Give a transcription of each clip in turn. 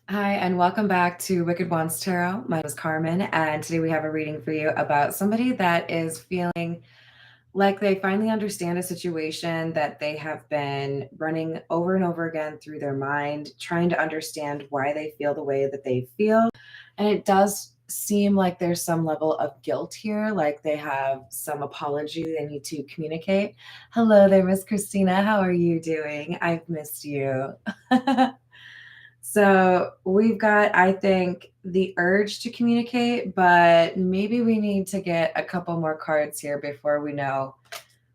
Hi, and welcome back to Wicked Wands Tarot. My name is Carmen, and today we have a reading for you about somebody that is feeling like they finally understand a situation that they have been running over and over again through their mind, trying to understand why they feel the way that they feel. And it does seem like there's some level of guilt here, like they have some apology they need to communicate. Hello there, Miss Christina. How are you doing? I've missed you. So we've got, I think, the urge to communicate, but maybe we need to get a couple more cards here before we know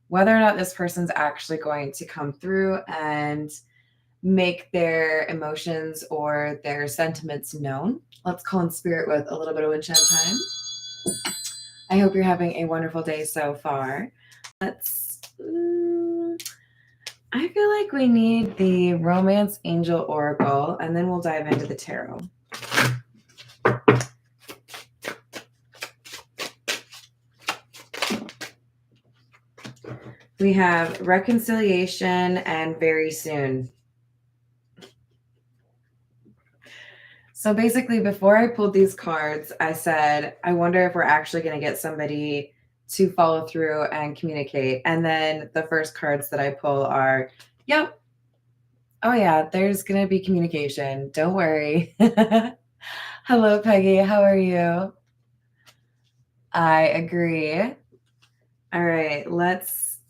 whether or not this person's actually going to come through and make their emotions or their sentiments known. Let's call in spirit with a little bit of wind chime time. I hope you're having a wonderful day so far. I feel like we need the Romance Angel Oracle, and then we'll dive into the tarot. We have reconciliation and very soon. So basically, before I pulled these cards, I said, I wonder if we're actually going to get somebody to follow through and communicate. And then the first cards that I pull are, yep. Oh, yeah, there's going to be communication. Don't worry. Hello, Peggy. How are you? I agree. All right, let's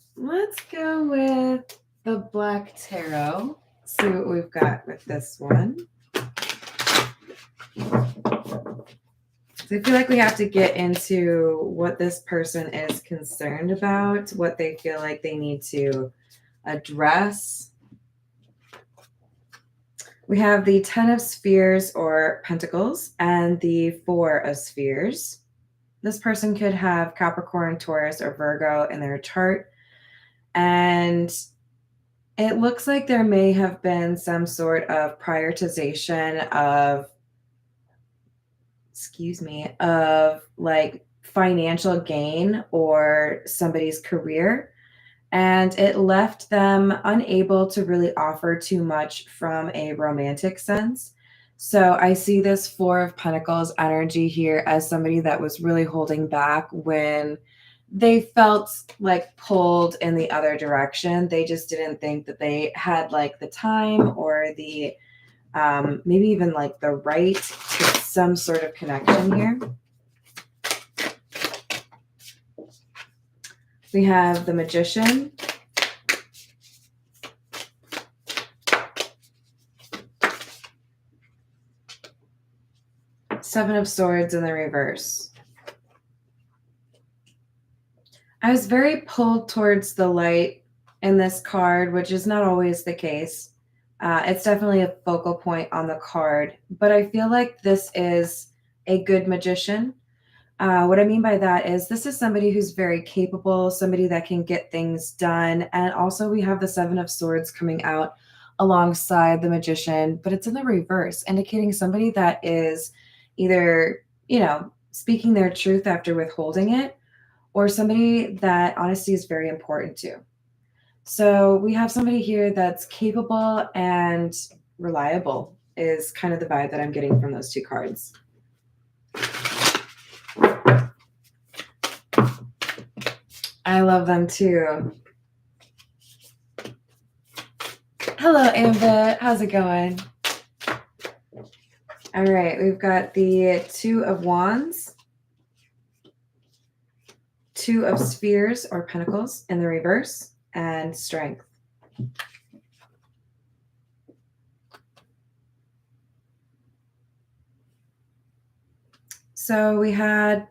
go with the Black Tarot. See what we've got with this one. So I feel like we have to get into what this person is concerned about, what they feel like they need to address. We have the 10 of Spheres or Pentacles and the 4 of Spheres. This person could have Capricorn, Taurus, or Virgo in their chart. And it looks like there may have been some sort of prioritization of like financial gain or somebody's career. And it left them unable to really offer too much from a romantic sense. So I see this 4 of Pentacles energy here as somebody that was really holding back when they felt like pulled in the other direction. They just didn't think that they had like the time or the maybe even like the right to some sort of connection here. We have the Magician. Seven of Swords in the reverse. I was very pulled towards the light in this card, which is not always the case. It's definitely a focal point on the card, but I feel like this is a good magician. What I mean by that is this is somebody who's very capable, somebody that can get things done. And also we have the 7 of Swords coming out alongside the Magician, but it's in the reverse, indicating somebody that is either, speaking their truth after withholding it, or somebody that honesty is very important to. So we have somebody here that's capable and reliable is kind of the vibe that I'm getting from those two cards. I love them too. Hello, Ambit. How's it going? All right, we've got the 2 of Wands, 2 of Spheres or Pentacles in the reverse, and Strength. So we had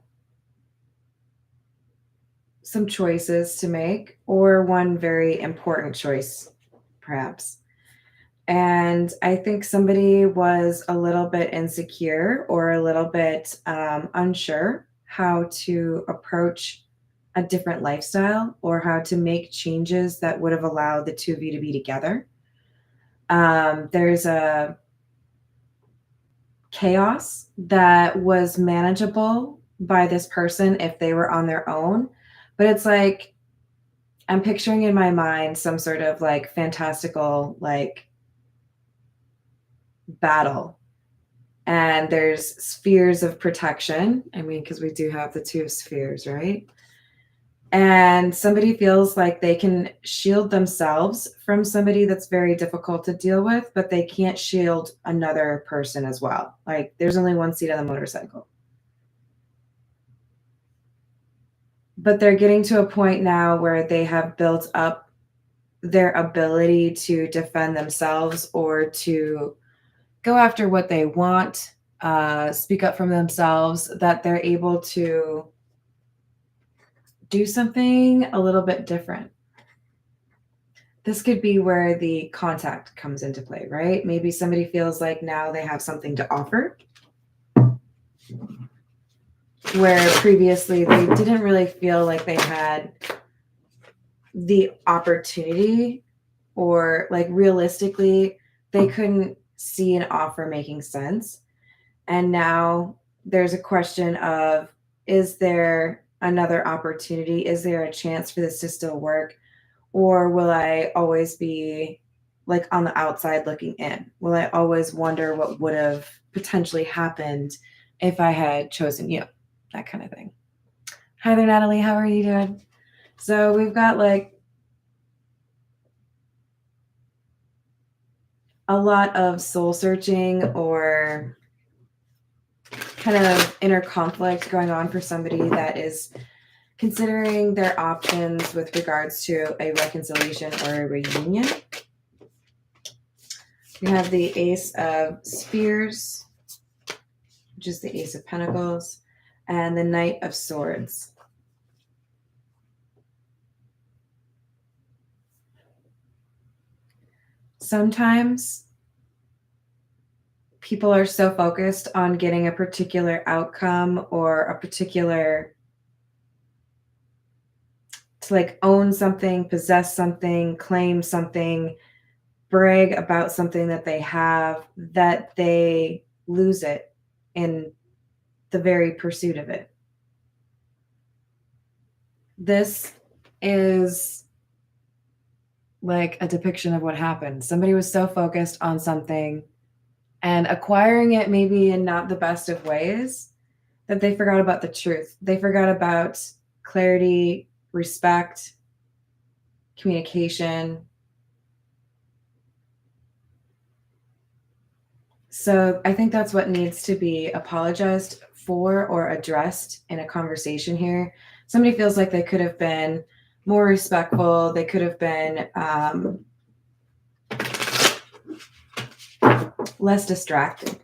some choices to make, or one very important choice, perhaps. And I think somebody was a little bit insecure or a little bit unsure how to approach a different lifestyle or how to make changes that would have allowed the two of you to be together. There's a chaos that was manageable by this person if they were on their own. But it's like, I'm picturing in my mind some sort of like fantastical, like battle And there's spheres of protection. I mean, because we do have the 2 spheres, right? And somebody feels like they can shield themselves from somebody that's very difficult to deal with, but they can't shield another person as well. Like, there's only one seat on the motorcycle. But they're getting to a point now where they have built up their ability to defend themselves or to go after what they want, speak up for themselves, that they're able to do something a little bit different. This could be where the contact comes into play, right? Maybe somebody feels like now they have something to offer, where previously they didn't really feel like they had the opportunity, or like realistically, they couldn't see an offer making sense. And now there's a question of, is there another opportunity? Is there a chance for this to still work? Or will I always be like on the outside looking in? Will I always wonder what would have potentially happened if I had chosen you? That kind of thing. Hi there, Natalie. How are you doing? So we've got like a lot of soul searching or kind of inner conflict going on for somebody that is considering their options with regards to a reconciliation or a reunion. We have the Ace of Spears, which is the Ace of Pentacles, and the Knight of Swords. Sometimes people are so focused on getting a particular outcome or a particular, to like own something, possess something, claim something, brag about something that they have, that they lose it in the very pursuit of it. This is like a depiction of what happened. Somebody was so focused on something and acquiring it maybe in not the best of ways that they forgot about the truth. They forgot about clarity, respect, communication. So I think that's what needs to be apologized for or addressed in a conversation here. Somebody feels like they could have been more respectful. They could have been less distracted.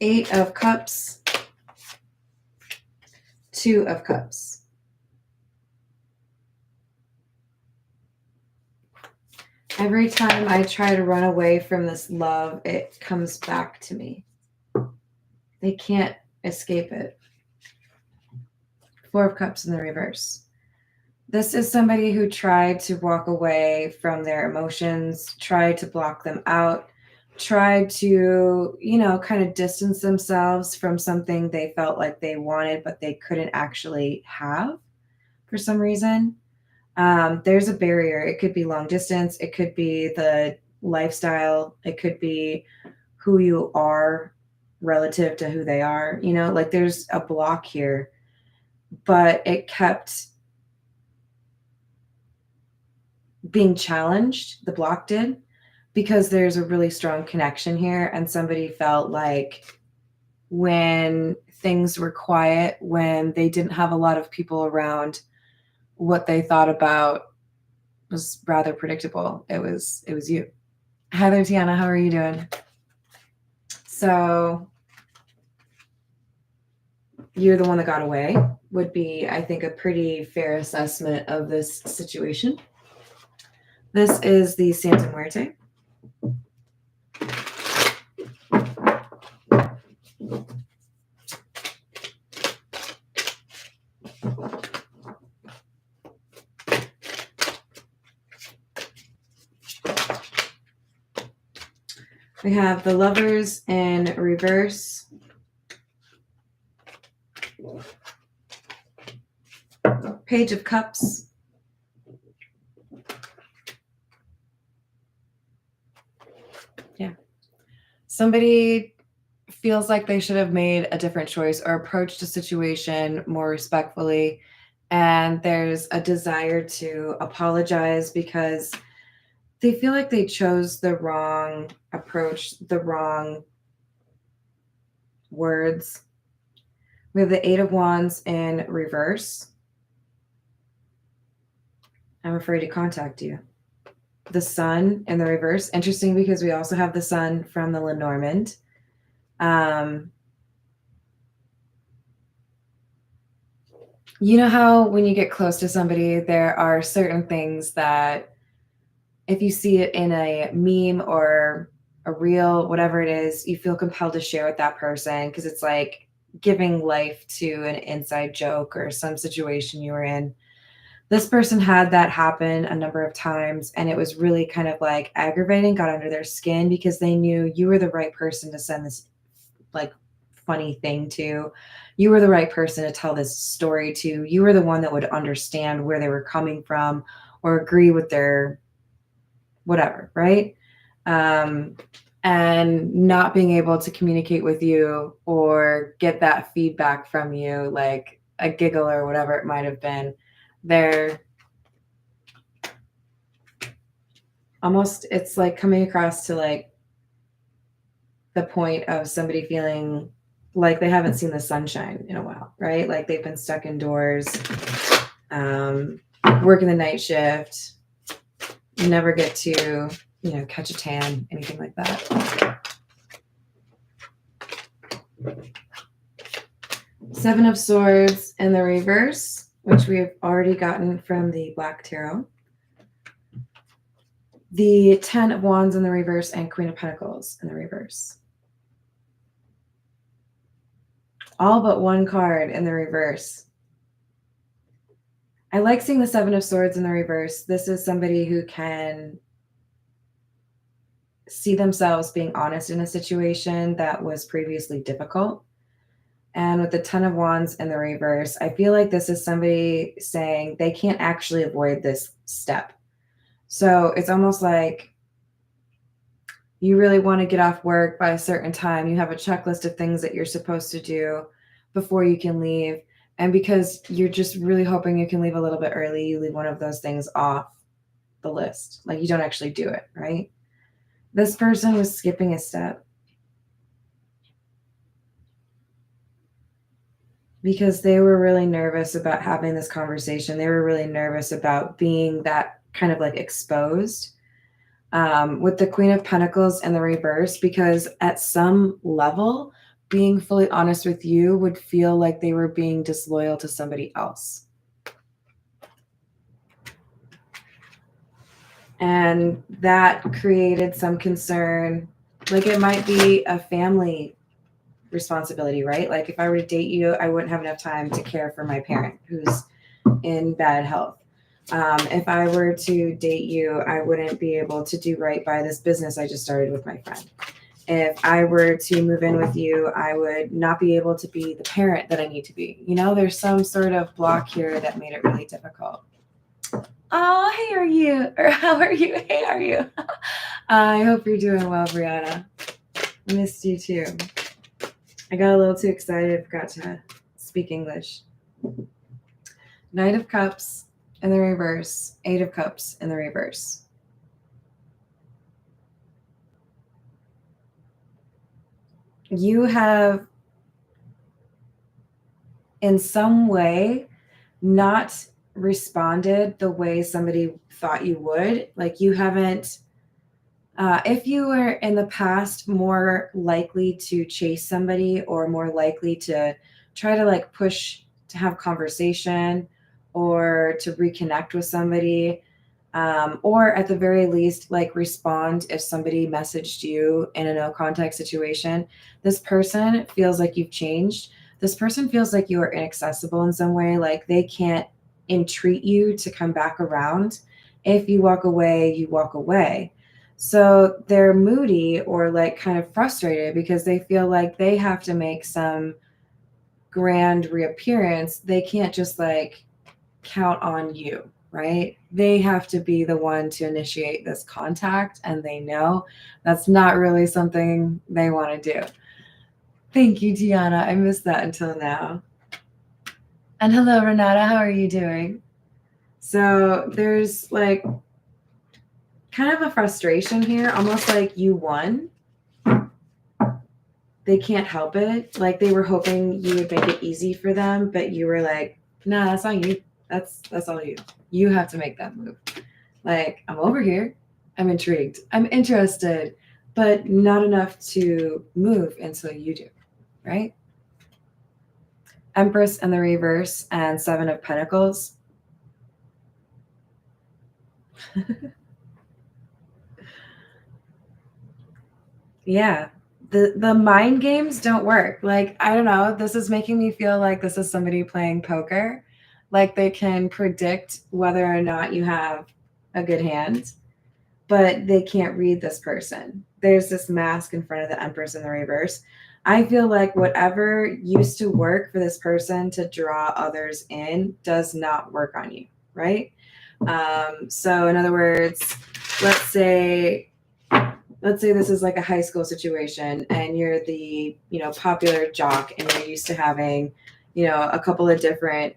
8 of Cups, 2 of Cups. Every time I try to run away from this love, it comes back to me. They can't escape it. 4 of Cups in the reverse. This is somebody who tried to walk away from their emotions, tried to block them out, tried to, kind of distance themselves from something they felt like they wanted, but they couldn't actually have for some reason. There's a barrier. It could be long distance. It could be the lifestyle. It could be who you are relative to who they are. Like there's a block here, but it kept being challenged. The block did, because there's a really strong connection here. And somebody felt like when things were quiet, when they didn't have a lot of people around, what they thought about was rather predictable. It was you. Hi there, Tiana. How are you doing? So you're the one that got away would be, I think, a pretty fair assessment of this situation. This is the Santa Muerte. We have the Lovers in reverse. Page of Cups. Yeah. Somebody feels like they should have made a different choice or approached a situation more respectfully. And there's a desire to apologize because they feel like they chose the wrong approach, the wrong words. We have the Eight of Wands in reverse. I'm afraid to contact you. The Sun in the reverse. Interesting because we also have the Sun from the Lenormand. You know how when you get close to somebody, there are certain things that if you see it in a meme or a reel, whatever it is, you feel compelled to share with that person because it's like giving life to an inside joke or some situation you were in. This person had that happen a number of times, and it was really kind of like aggravating, got under their skin because they knew you were the right person to send this like funny thing to. You were the right person to tell this story to. You were the one that would understand where they were coming from or agree with their whatever, right? And not being able to communicate with you or get that feedback from you, like a giggle or whatever it might have been, they're almost, it's like coming across to like the point of somebody feeling like they haven't seen the sunshine in a while, right? Like they've been stuck indoors, working the night shift, never get to, catch a tan, anything like that. Seven of Swords in the reverse, which we have already gotten from the Black Tarot. The Ten of Wands in the reverse and Queen of Pentacles in the reverse. All but one card in the reverse. I like seeing the Seven of Swords in the reverse. This is somebody who can see themselves being honest in a situation that was previously difficult. And with the Ten of Wands in the reverse, I feel like this is somebody saying they can't actually avoid this step. So it's almost like you really want to get off work by a certain time. You have a checklist of things that you're supposed to do before you can leave. And because you're just really hoping you can leave a little bit early, you leave one of those things off the list. Like you don't actually do it, right? This person was skipping a step because they were really nervous about having this conversation. They were really nervous about being that kind of like exposed. With the Queen of Pentacles in the reverse, because at some level, being fully honest with you would feel like they were being disloyal to somebody else. And that created some concern. Like it might be a family responsibility, right? Like if I were to date you, I wouldn't have enough time to care for my parent who's in bad health. If I were to date you, I wouldn't be able to do right by this business I just started with my friend. If I were to move in with you, I would not be able to be the parent that I need to be. There's some sort of block here that made it really difficult. Oh, hey, are you? Or how are you? Hey, are you? I hope you're doing well, Brianna. I missed you too. I got a little too excited, forgot to speak English. Knight of Cups in the reverse, Eight of Cups in the reverse. You have, in some way, not responded the way somebody thought you would. Like you haven't, if you were in the past more likely to chase somebody or more likely to try to like push to have conversation or to reconnect with somebody, or at the very least, like respond if somebody messaged you in a no contact situation, this person feels like you've changed. This person feels like you are inaccessible in some way, like they can't entreat you to come back around. If you walk away, you walk away. So they're moody or like kind of frustrated because they feel like they have to make some grand reappearance. They can't just like count on you. right? They have to be the one to initiate this contact, and they know that's not really something they want to do. Thank you, Tiana. I missed that until now. And hello, Renata. How are you doing? So there's like kind of a frustration here, almost like you won. They can't help it. Like they were hoping you would make it easy for them, but you were like, nah, that's not you. That's all you. You have to make that move. Like, I'm over here. I'm intrigued. I'm interested, but not enough to move until you do, right? Empress in the reverse and Seven of Pentacles. Yeah. The mind games don't work. Like, I don't know, this is making me feel like this is somebody playing poker. Like they can predict whether or not you have a good hand, but they can't read this person. There's this mask in front of the Empress in the reverse. I feel like whatever used to work for this person to draw others in does not work on you, right? So in other words, let's say this is like a high school situation and you're the, popular jock and you're used to having, a couple of different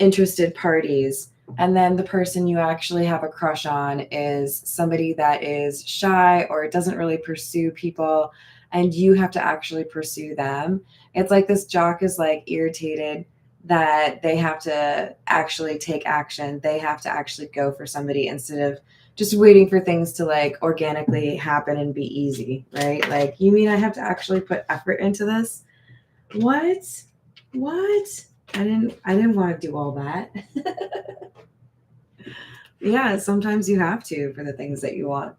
interested parties. And then the person you actually have a crush on is somebody that is shy or doesn't really pursue people, and you have to actually pursue them. It's like this jock is like irritated that they have to actually take action. They have to actually go for somebody instead of just waiting for things to like organically happen and be easy, right? Like, you mean I have to actually put effort into this? What? I didn't want to do all that. Yeah, sometimes you have to for the things that you want.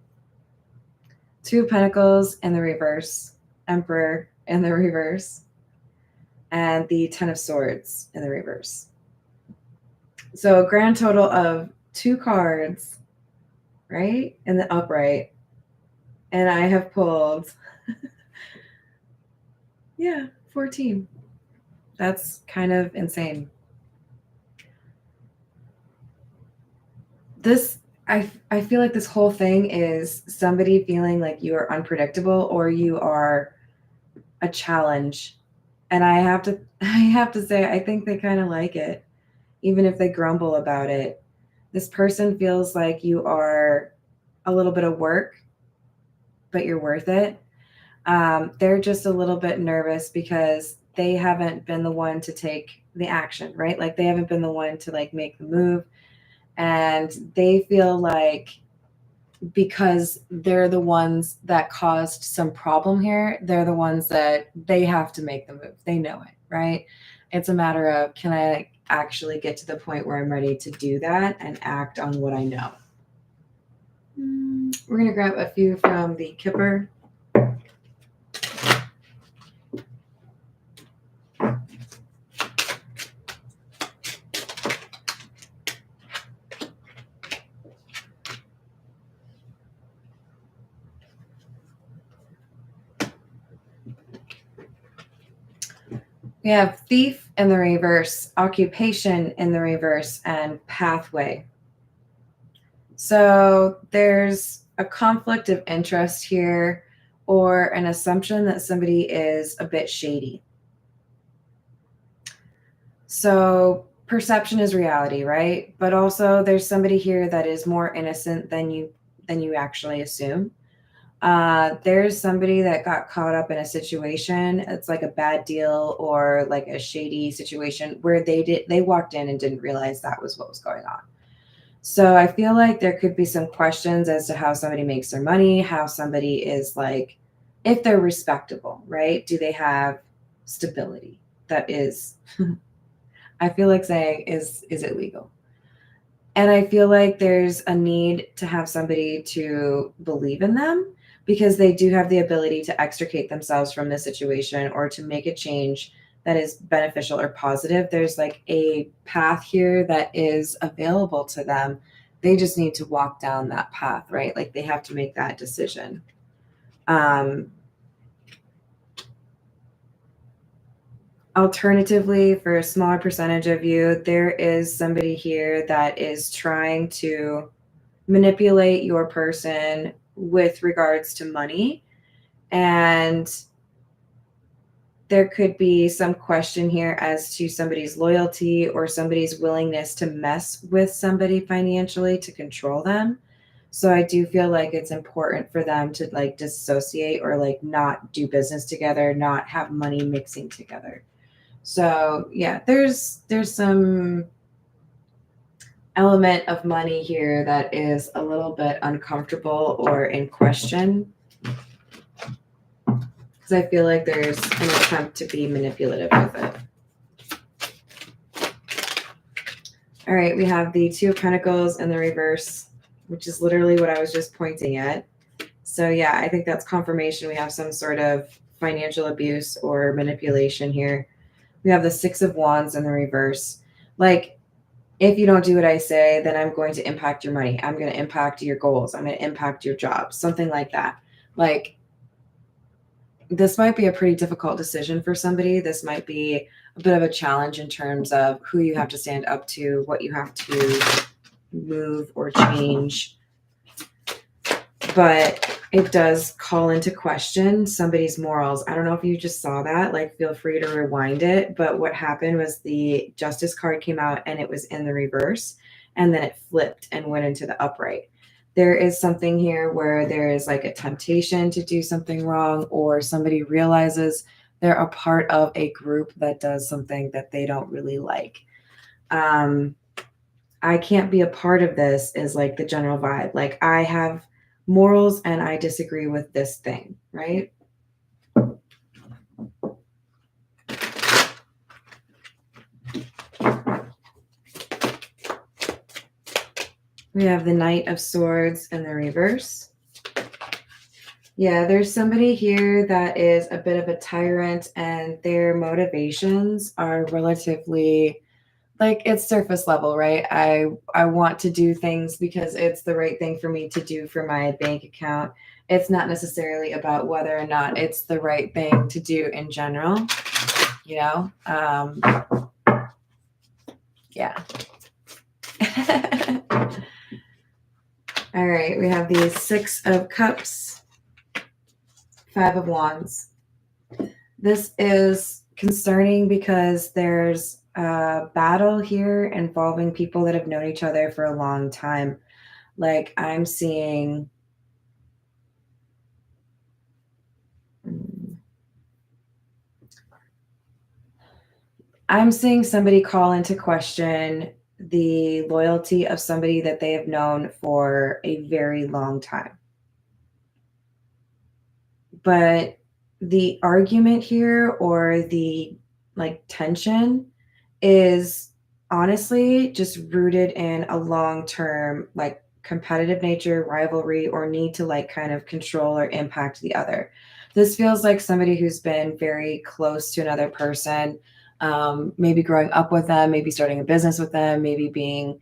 Two of Pentacles in the reverse, Emperor in the reverse, and the Ten of Swords in the reverse. So a grand total of 2 cards, right, in the upright. And I have pulled, 14. That's kind of insane. I feel like this whole thing is somebody feeling like you are unpredictable or you are a challenge. And I have to say, I think they kind of like it, even if they grumble about it. This person feels like you are a little bit of work, but you're worth it. They're just a little bit nervous because they haven't been the one to take the action, right? Like they haven't been the one to like make the move. And they feel like because they're the ones that caused some problem here, they're the ones that they have to make the move. They know it, right? It's a matter of, can I actually get to the point where I'm ready to do that and act on what I know? We're going to grab a few from the Kipper. We have Thief in the reverse, Occupation in the reverse, and Pathway. So there's a conflict of interest here or an assumption that somebody is a bit shady. So perception is reality, right? But also there's somebody here that is more innocent than you actually assume. There's somebody that got caught up in a situation. It's like a bad deal or like a shady situation where they walked in and didn't realize that was what was going on. So I feel like there could be some questions as to how somebody makes their money, how somebody is like, if they're respectable, right? Do they have stability? That is, I feel like saying, is it legal? And I feel like there's a need to have somebody to believe in them because they do have the ability to extricate themselves from this situation or to make a change that is beneficial or positive. There's like a path here that is available to them. They just need to walk down that path, right? Like they have to make that decision. Alternatively, for a smaller percentage of you, there is somebody here that is trying to manipulate your person with regards to money. And there could be some question here as to somebody's loyalty or somebody's willingness to mess with somebody financially to control them. So I do feel like it's important for them to like dissociate or like not do business together, not have money mixing together. So yeah, there's some element of money here that is a little bit uncomfortable or in question, because I feel like there's an attempt to be manipulative with it. All right, we have the Two of Pentacles in the reverse, which is literally what I was just pointing at. So yeah, I think that's confirmation we have some sort of financial abuse or manipulation here. We have the Six of Wands in the reverse. Like, if you don't do what I say, then I'm going to impact your money. I'm going to impact your goals. I'm going to impact your job, something like that. Like, this might be a pretty difficult decision for somebody. This might be a bit of a challenge in terms of who you have to stand up to, what you have to move or change. But it does call into question somebody's morals. I don't know if you just saw that, like feel free to rewind it. But what happened was the Justice card came out and it was in the reverse, and then it flipped and went into the upright. There is something here where there is like a temptation to do something wrong, or somebody realizes they're a part of a group that does something that they don't really like. I can't be a part of this is like the general vibe. Like, I have morals and I disagree with this thing, right? We have the Knight of Swords in the reverse. Yeah, there's somebody here that is a bit of a tyrant, and their motivations are relatively like, it's surface level, right? I want to do things because it's the right thing for me to do for my bank account. It's not necessarily about whether or not it's the right thing to do in general, you know? Yeah. All right, we have the Six of Cups, Five of Wands. This is concerning because there's a battle here involving people that have known each other for a long time. Like, I'm seeing somebody call into question the loyalty of somebody that they have known for a very long time. But the argument here, or the like tension, is honestly just rooted in a long-term like competitive nature, rivalry, or need to like kind of control or impact the other. This feels like somebody who's been very close to another person, maybe growing up with them, maybe starting a business with them, maybe being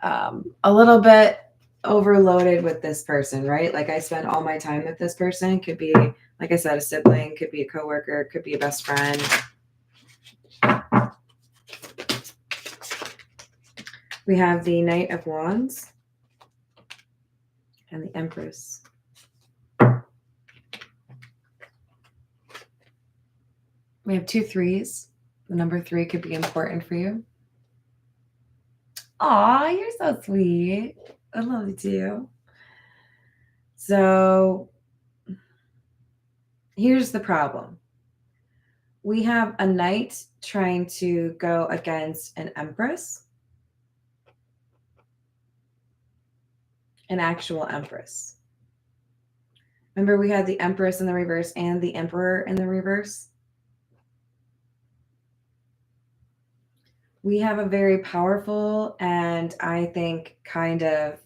a little bit overloaded with this person, right? Like, I spend all my time with this person. Could be, like I said, a sibling, could be a coworker, could be a best friend. We have the Knight of Wands and the Empress. We have two threes. The number 3 could be important for you. Aw, you're so sweet. I love you too. So here's the problem. We have a knight trying to go against an empress, an actual empress. Remember, we had the empress in the reverse and the emperor in the reverse. We have a very powerful, and I think kind of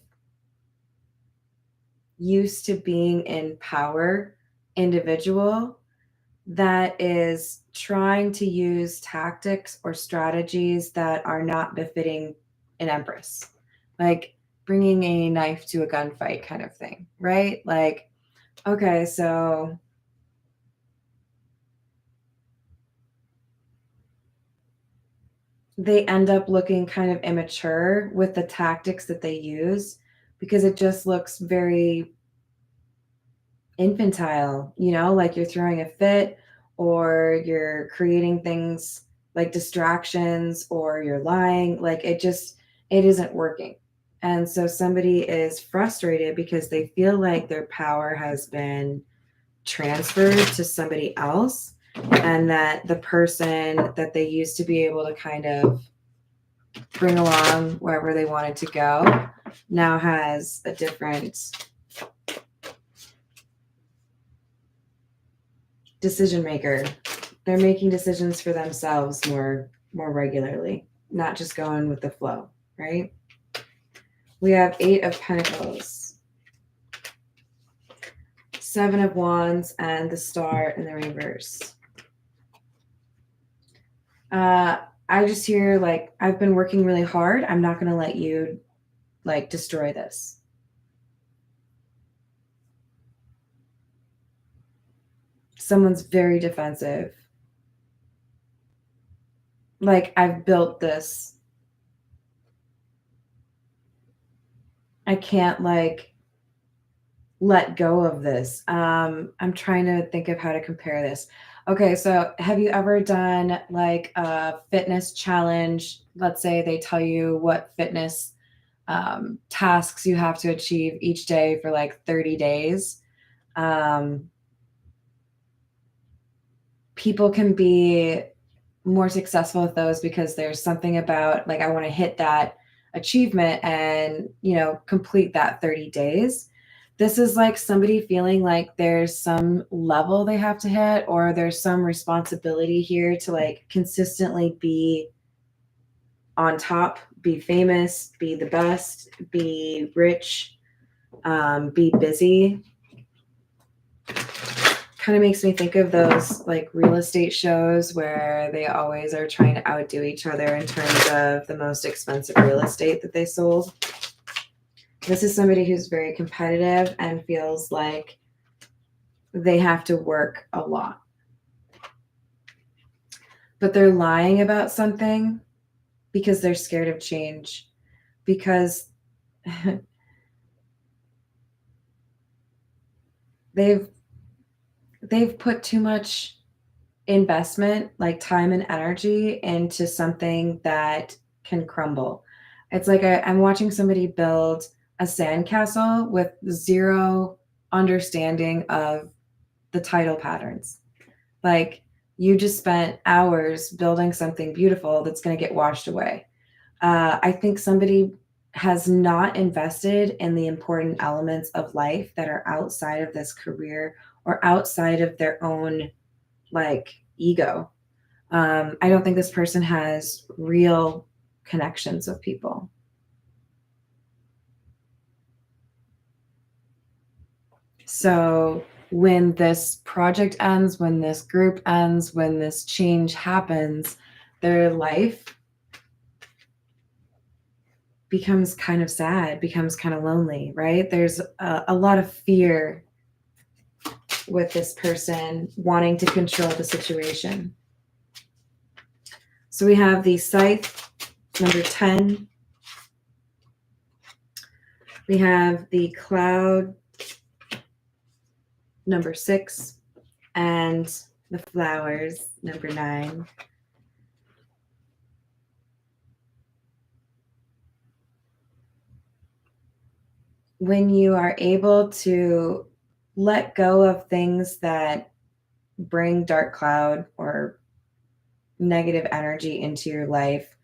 used to being in power individual that is trying to use tactics or strategies that are not befitting an empress, like bringing a knife to a gunfight kind of thing, right? Like, okay, so they end up looking kind of immature with the tactics that they use, because it just looks very infantile, you know, like you're throwing a fit, or you're creating things like distractions, or you're lying. Like it isn't working. And so somebody is frustrated because they feel like their power has been transferred to somebody else, and that the person that they used to be able to kind of bring along wherever they wanted to go now has a different decision maker. They're making decisions for themselves more regularly, not just going with the flow, right? We have 8 of Pentacles, 7 of Wands, and the Star in the reverse. I just hear like, I've been working really hard. I'm not going to let you like destroy this. Someone's very defensive. Like, I've built this. I can't like let go of this. I'm trying to think of how to compare this. Okay, so have you ever done like a fitness challenge? Let's say they tell you what fitness tasks you have to achieve each day for like 30 days. People can be more successful with those because there's something about like, I want to hit that achievement and, you know, complete that 30 days. This is like somebody feeling like there's some level they have to hit, or there's some responsibility here to like consistently be on top, be famous, be the best, be rich, be busy. Kind of makes me think of those like real estate shows where they always are trying to outdo each other in terms of the most expensive real estate that they sold. This is somebody who's very competitive and feels like they have to work a lot. But they're lying about something because they're scared of change, because they've put too much investment, like time and energy, into something that can crumble. It's like I'm watching somebody build a sandcastle with zero understanding of the tidal patterns. Like, you just spent hours building something beautiful that's going to get washed away. I think somebody has not invested in the important elements of life that are outside of this career, or outside of their own like ego. I don't think this person has real connections with people. So when this project ends, when this group ends, when this change happens, their life becomes kind of sad, becomes kind of lonely, right? There's a lot of fear with this person wanting to control the situation. So we have the Scythe, number 10. We have the Cloud, number 6, and the Flowers, number 9. When you are able to let go of things that bring dark cloud or negative energy into your life,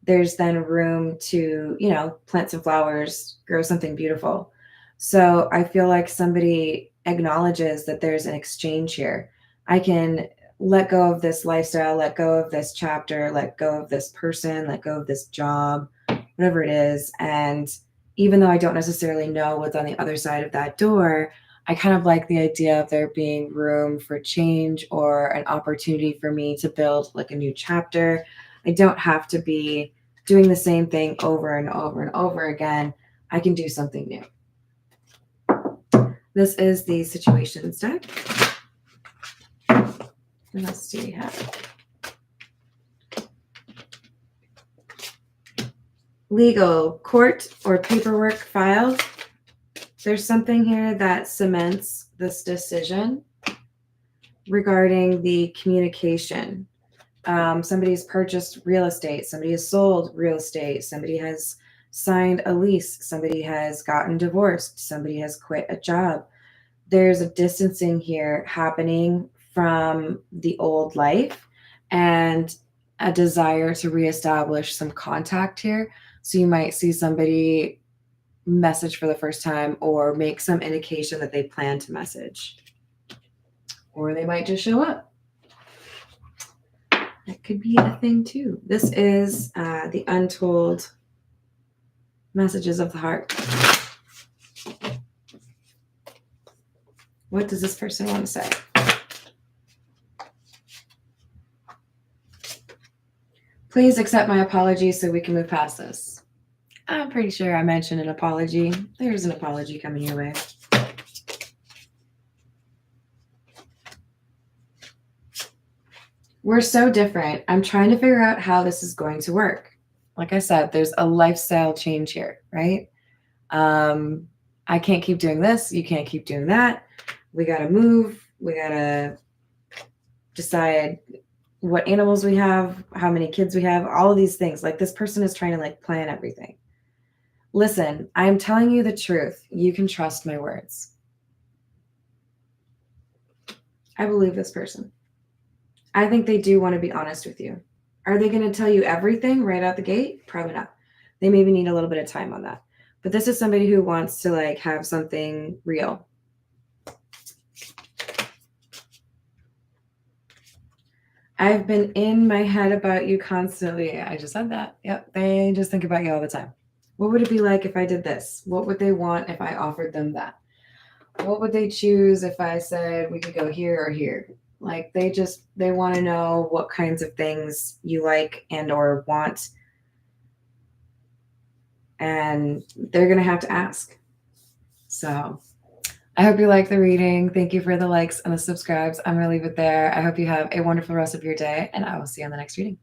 there's then room to, you know, plant some flowers, grow something beautiful. So I feel like somebody acknowledges that there's an exchange here. I can let go of this lifestyle, let go of this chapter, let go of this person, let go of this job, whatever it is. And even though I don't necessarily know what's on the other side of that door, I kind of like the idea of there being room for change, or an opportunity for me to build like a new chapter. I don't have to be doing the same thing over and over and over again. I can do something new. This is the Situations deck. What else do we have? legal, court, or paperwork filed. There's something here that cements this decision regarding the communication. Somebody has purchased real estate. Somebody has sold real estate. Somebody has signed a lease. Somebody has gotten divorced. Somebody has quit a job. There's a distancing here happening from the old life and a desire to reestablish some contact here. So you might see somebody message for the first time or make some indication that they plan to message. Or they might just show up. That could be a thing too. This is the untold messages of the heart. What does this person want to say? Please accept my apology so we can move past this. I'm pretty sure I mentioned an apology. There's an apology coming your way. We're so different. I'm trying to figure out how this is going to work. Like I said, there's a lifestyle change here, right? I can't keep doing this. You can't keep doing that. We got to move. We got to decide what animals we have, how many kids we have, all of these things. Like this person is trying to like plan everything. Listen, I'm telling you the truth. You can trust my words. I believe this person. I think they do want to be honest with you. Are they going to tell you everything right out the gate? Probably not. They maybe need a little bit of time on that. But this is somebody who wants to like have something real. I've been in my head about you constantly. I just said that. Yep. They just think about you all the time. What would it be like if I did this? What would they want if I offered them that? What would they choose if I said we could go here or here? Like they want to know what kinds of things you like and or want. And they're going to have to ask. So I hope you like the reading. Thank you for the likes and the subscribes. I'm going to leave it there. I hope you have a wonderful rest of your day, and I will see you on the next reading.